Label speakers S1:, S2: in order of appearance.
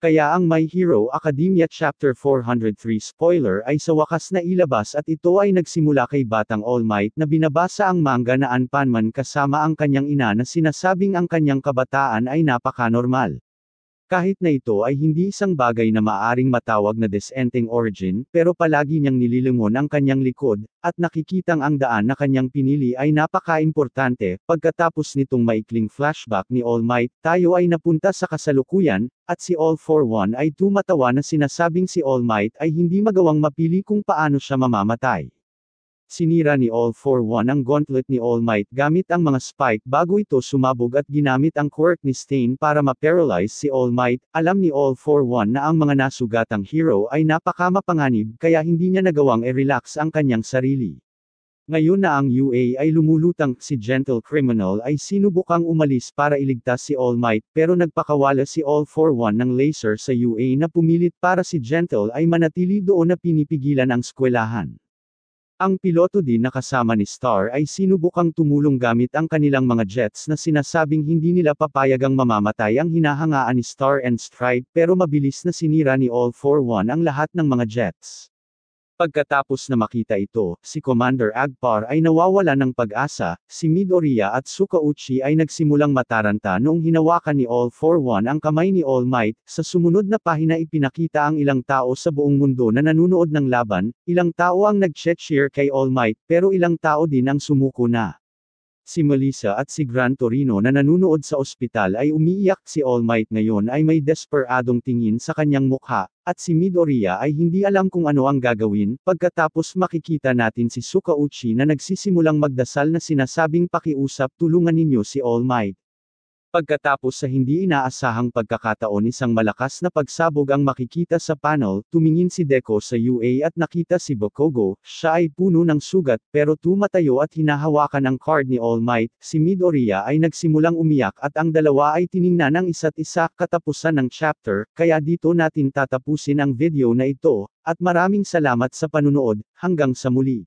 S1: Kaya ang My Hero Academia Chapter 403 spoiler ay sa wakas na ilabas at ito ay nagsimula kay Batang All Might na binabasa ang manga na Anpanman kasama ang kanyang ina na sinasabing ang kanyang kabataan ay napaka-normal. Kahit na ito ay hindi isang bagay na maaring matawag na disenteng origin, pero palagi niyang nililingon ang kanyang likod, at nakikitang ang daan na kanyang pinili ay napaka-importante. Pagkatapos nitong maikling flashback ni All Might, tayo ay napunta sa kasalukuyan, at si All For One ay tumatawa na sinasabing si All Might ay hindi magawang mapili kung paano siya mamamatay. Sinira ni All For One ang gauntlet ni All Might gamit ang mga spike bago ito sumabog at ginamit ang quirk ni Stain para ma-paralyze si All Might. Alam ni All For One na ang mga nasugatang hero ay napakamapanganib kaya hindi niya nagawang i-relax ang kanyang sarili. Ngayon na ang UA ay lumulutang, si Gentle Criminal ay sinubukang umalis para iligtas si All Might pero nagpakawala si All For One ng laser sa UA na pumilit para si Gentle ay manatili doon na pinipigilan ang eskwelahan. Ang piloto din na kasama ni Star ay sinubukang tumulong gamit ang kanilang mga jets na sinasabing hindi nila papayagang mamamatay ang hinahangaan ni Star and Stripe pero mabilis na sinira ni All For One ang lahat ng mga jets. Pagkatapos na makita ito, si Commander Agpar ay nawawala ng pag-asa, si Midoriya at Sukauchi ay nagsimulang mataranta noong hinawakan ni All For One ang kamay ni All Might. Sa sumunod na pahina ipinakita ang ilang tao sa buong mundo na nanunood ng laban, ilang tao ang nag-cheer kay All Might pero ilang tao din ang sumuko na. Si Melissa at si Gran Torino na nanunood sa ospital ay umiiyak. Si All Might ngayon ay may desperadong tingin sa kanyang mukha, at si Midoriya ay hindi alam kung ano ang gagawin. Pagkatapos makikita natin si Sukauchi na nagsisimulang magdasal na sinasabing pakiusap tulungan ninyo si All Might. Pagkatapos sa hindi inaasahang pagkakataon isang malakas na pagsabog ang makikita sa panel, tumingin si Deco sa UA at nakita si Bakugo, siya ay puno ng sugat pero tumatayo at hinahawakan ang card ni All Might. Si Midoriya ay nagsimulang umiyak at ang dalawa ay tiningnan ang isa't isa. Katapusan ng chapter, kaya dito natin tatapusin ang video na ito, at maraming salamat sa panunood, hanggang sa muli.